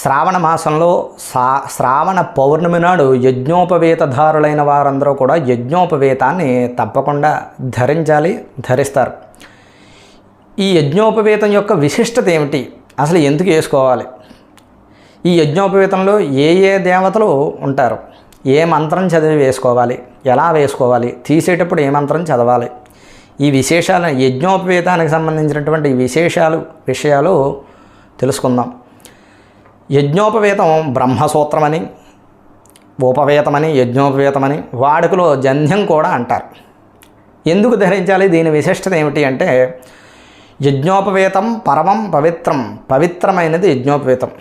శ్రావణ మాసంలో శ్రావణ పౌర్ణమి నాడు యజ్ఞోపవేతధారులైన వారందరూ కూడా యజ్ఞోపవేతాన్ని తప్పకుండా ధరిస్తారు. ఈ యజ్ఞోపవేతం యొక్క విశిష్టత ఏమిటి, అసలు ఎందుకు వేసుకోవాలి, ఈ యజ్ఞోపవేతంలో ఏ ఏ దేవతలు ఉంటారు, ఏ మంత్రం చదివి వేసుకోవాలి, ఎలా వేసుకోవాలి, తీసేటప్పుడు ఏ మంత్రం చదవాలి, ఈ విశేషాలు యజ్ఞోపవేతానికి సంబంధించినటువంటి విషయాలు తెలుసుకుందాం. యజ్ఞోపవేతం బ్రహ్మసూత్రమని, ఉపవేతమని, యజ్ఞోపవేతమని, వాడుకలో జంధ్యం కూడా అంటారు. ఎందుకు ధరించాలి, దీని విశిష్టత ఏమిటి అంటే, యజ్ఞోపవేతం పరమం పవిత్రమైనది యజ్ఞోపవేతం.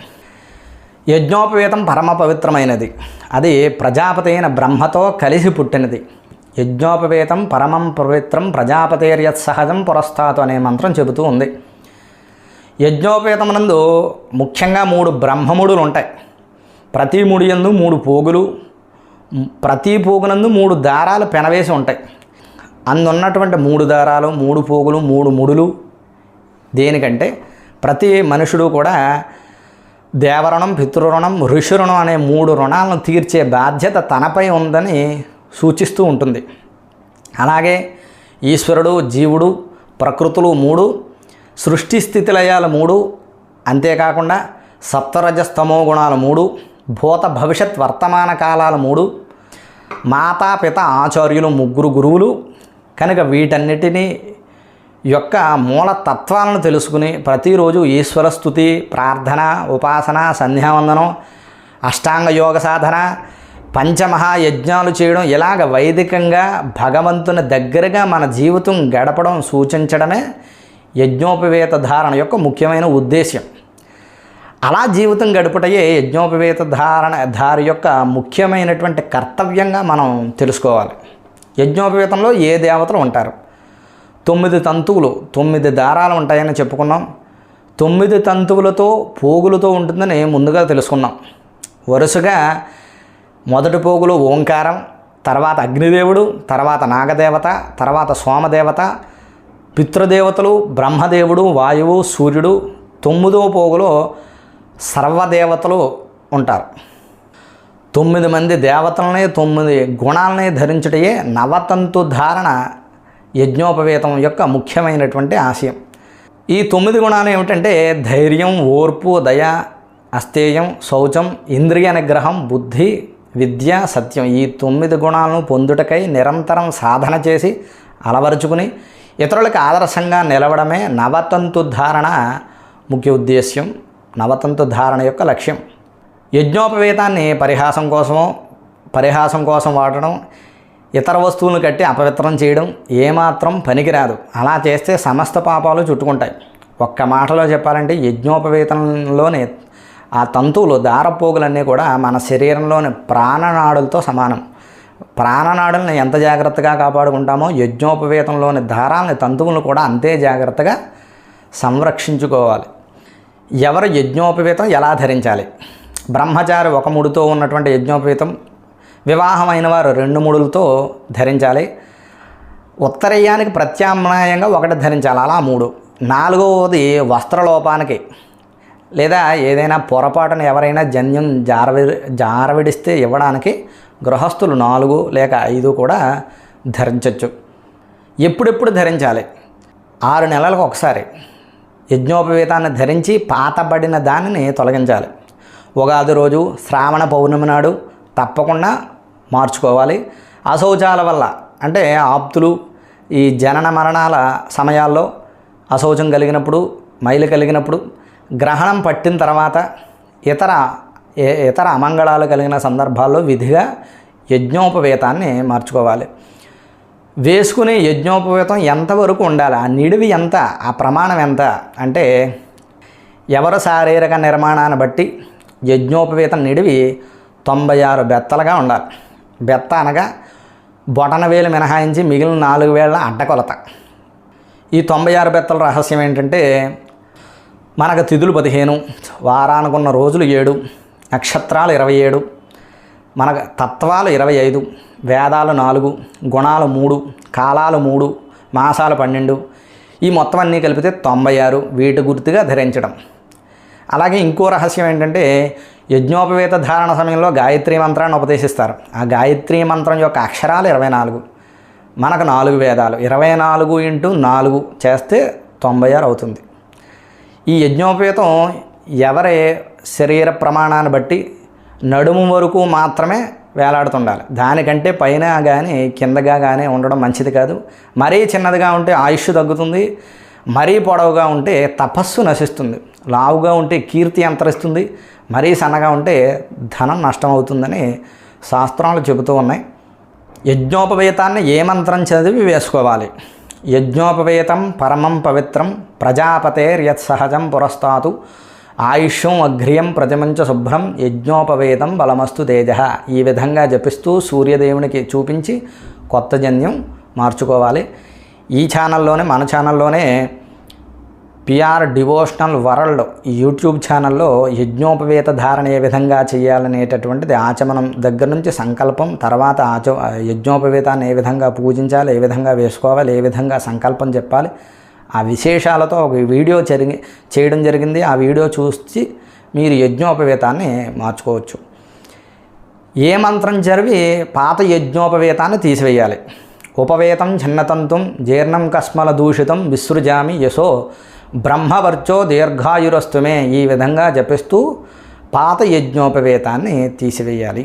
యజ్ఞోపవేతం పరమ పవిత్రమైనది, అది ప్రజాపతి అయిన బ్రహ్మతో కలిసి పుట్టినది. యజ్ఞోపవేతం పరమం పవిత్రం ప్రజాపతేర్యత్సహజం పురస్తాతు అనే మంత్రం చెబుతూ ఉంది. యజ్ఞోపవేతమునందు ముఖ్యంగా 3 బ్రహ్మముడులు ఉంటాయి. ప్రతి ముడి యందు 3 పోగులు, ప్రతి పోగునందు 3 దారాలు పెనవేసి ఉంటాయి. అందున్నటువంటి 3 దారాలు, 3 పోగులు, 3 ముడులు దేనికంటే ప్రతి మనుషుడు కూడా దేవరుణం, పితృరుణం, ఋషిరుణం అనే 3 రుణాలను తీర్చే బాధ్యత తనపై ఉందని సూచిస్తూ ఉంటుంది. అలాగే ఈశ్వరుడు, జీవుడు, ప్రకృతులు 3, సృష్టి స్థితి లయాలు 3, అంతేకాకుండా సప్తరజస్తమో గుణాలు 3, భూత భవిష్యత్ వర్తమాన కాలాలు 3, మాతాపిత ఆచార్యులు 3 గురువులు. కనుక వీటన్నిటినీ యొక్క మూల తత్వాలను తెలుసుకుని ప్రతిరోజు ఈశ్వర స్తుతి, ప్రార్థన, ఉపాసన, సంధ్యావందనం, అష్టాంగ యోగ సాధన, పంచమహాయజ్ఞాలు చేయడం, ఇలాగ వైదికంగా భగవంతుని దగ్గరగా మన జీవితం గడపడం సూచించడమే యజ్ఞోపవేత ధారణ యొక్క ముఖ్యమైన ఉద్దేశ్యం. అలా జీవితం గడుపుటయే యజ్ఞోపవేత ధారి యొక్క ముఖ్యమైనటువంటి కర్తవ్యంగా మనం తెలుసుకోవాలి. యజ్ఞోపవేతంలో ఏ దేవతలు ఉంటారు, 9 తంతువులు, 9 దారాలు ఉంటాయని చెప్పుకున్నాం. 9 తంతువులతో పోగులతో ఉంటుందని ముందుగా తెలుసుకున్నాం. వరుసగా మొదటి పోగులు ఓంకారం, తర్వాత అగ్నిదేవుడు, తర్వాత నాగదేవత, తర్వాత సోమదేవత, పితృదేవతలు, బ్రహ్మదేవుడు, వాయువు, సూర్యుడు. 9వ పోగులో సర్వదేవతలు ఉంటారు. 9 మంది దేవతలని, 9 గుణాలని ధరించుటయే నవతంతు ధారణ యజ్ఞోపవేతం యొక్క ముఖ్యమైనటువంటి ఆశయం. ఈ 9 గుణాలు ఏమిటంటే ధైర్యం, ఓర్పు, దయ, అస్థేయం, శౌచం, ఇంద్రియ నిగ్రహం, బుద్ధి, విద్య, సత్యం. ఈ 9 గుణాలను పొందుటకై నిరంతరం సాధన చేసి అలవరుచుకుని ఇతరులకు ఆదర్శంగా నిలవడమే నవతంతు ధారణ ముఖ్య ఉద్దేశ్యం, నవతంతు ధారణ యొక్క లక్ష్యం. యజ్ఞోపవేతాన్ని పరిహాసం కోసం వాడడం, ఇతర వస్తువులను కట్టి అపవిత్రం చేయడం ఏమాత్రం పనికిరాదు. అలా చేస్తే సమస్త పాపాలు చుట్టుకుంటాయి. ఒక్క మాటలో చెప్పాలంటే యజ్ఞోపవేతంలోని ఆ తంతువులు, దారపోగులన్నీ కూడా మన శరీరంలోని ప్రాణనాడులతో సమానం. ప్రాణనాడుల్ని ఎంత జాగ్రత్తగా కాపాడుకుంటామో యజ్ఞోపవేతంలోని దారాలని, తంతువులను కూడా అంతే జాగ్రత్తగా సంరక్షించుకోవాలి. ఎవరు యజ్ఞోపవేతం ఎలా ధరించాలి? బ్రహ్మచారి 1 ముడితో ఉన్నటువంటి యజ్ఞోపవేతం, వివాహమైన వారు 2 ముడులతో ధరించాలి. ఉత్తరీయానికి ప్రత్యామ్నాయంగా 1 ధరించాలి, అలా 3. 4వది వస్త్రలోపానికి లేదా ఏదైనా పొరపాటున ఎవరైనా జన్యం జారవిడిస్తే ఇవ్వడానికి గృహస్థులు 4 లేక 5 కూడా ధరించవచ్చు. ఎప్పుడెప్పుడు ధరించాలి? 6 నెలలకు ఒకసారి యజ్ఞోపవేతాన్ని ధరించి పాతబడిన దానిని తొలగించాలి. ఉగాది రోజు, శ్రావణ పౌర్ణమి నాడు తప్పకుండా మార్చుకోవాలి. అశౌచాల వల్ల అంటే ఆప్తులు, ఈ జనన మరణాల సమయాల్లో అశౌచం కలిగినప్పుడు, మైలు కలిగినప్పుడు, గ్రహణం పట్టిన తర్వాత, ఇతర అమంగళాలు కలిగిన సందర్భాల్లో విధిగా యజ్ఞోపవేతాన్ని మార్చుకోవాలి. వేసుకునే యజ్ఞోపవేతం ఎంతవరకు ఉండాలి, ఆ నిడివి ఎంత, ఆ ప్రమాణం ఎంత అంటే ఎవరి శారీరక నిర్మాణాన్ని బట్టి యజ్ఞోపవేతం నిడివి 96 బెత్తలుగా ఉండాలి. బెత్త అనగా బొటన వేలు మినహాయించి మిగిలిన 4 వేళ్ల అడ్డకొలత. ఈ 96 బెత్తల రహస్యం ఏంటంటే మనకు తిథులు 15, వారానుకున్న రోజులు 7, నక్షత్రాలు 27, మనకు తత్వాలు 25, వేదాలు 4, గుణాలు 3, కాలాలు 3, మాసాలు 12, ఈ మొత్తం అన్నీ కలిపితే 96. వీటి గుర్తుగా ధరించడం. అలాగే ఇంకో రహస్యం ఏంటంటే యజ్ఞోపవేత ధారణ సమయంలో గాయత్రీ మంత్రాన్ని ఉపదేశిస్తారు. ఆ గాయత్రీ మంత్రం యొక్క అక్షరాలు 24. మనకు 4 వేదాలు, 24 × 4 చేస్తే 96 అవుతుంది. ఈ యజ్ఞోపవేతం ఎవరి శరీర ప్రమాణాన్ని బట్టి నడుము వరకు మాత్రమే వేలాడుతుండాలి. దానికంటే పైన కానీ కిందగా కానీ ఉండడం మంచిది కాదు. మరీ చిన్నదిగా ఉంటే ఆయుష్ తగ్గుతుంది, మరీ పొడవుగా ఉంటే తపస్సు నశిస్తుంది, లావుగా ఉంటే కీర్తి అంతరిస్తుంది, మరీ సన్నగా ఉంటే ధనం నష్టం అవుతుందని శాస్త్రాలు చెబుతూ ఉన్నాయి. యజ్ఞోపవేతాన్ని ఏ మంత్రం చదివి వేసుకోవాలి? యజ్ఞోపవేతం పరమం పవిత్రం ప్రజాపతేర్యత్ సహజం పురస్తాతు ఆయుష్యం అఘ్రియం ప్రతిమంచ శుభ్రం యజ్ఞోపవేతం బలమస్తు తేజ. ఈ విధంగా జపిస్తూ సూర్యదేవునికి చూపించి కొత్త జన్యం మార్చుకోవాలి. ఈ ఛానల్లోనే, మన ఛానల్లోనే పిఆర్ డివోషనల్ వరల్డ్ యూట్యూబ్ ఛానల్లో యజ్ఞోపవేత ధారణ ఏ విధంగా చేయాలనేటటువంటిది ఆచమనం దగ్గర నుంచి సంకల్పం, తర్వాత యజ్ఞోపవేతాన్ని ఏ విధంగా పూజించాలి, ఏ విధంగా వేసుకోవాలి, ఏ విధంగా సంకల్పం చెప్పాలి, ఆ విశేషాలతో ఒక వీడియో చేయడం జరిగింది. ఆ వీడియో చూసి మీరు యజ్ఞోపవేతాన్ని మార్చుకోవచ్చు. ఏ మంత్రం చదివి పాత యజ్ఞోపవేతాన్ని తీసివేయాలి? ఉపవేతం ఛన్నతంతుం జీర్ణం కస్మల దూషితం విసృజామి యశో బ్రహ్మవర్చో దీర్ఘాయురస్తుమే. ఈ విధంగా జపిస్తూ పాత యజ్ఞోపవేతాన్ని తీసివేయాలి.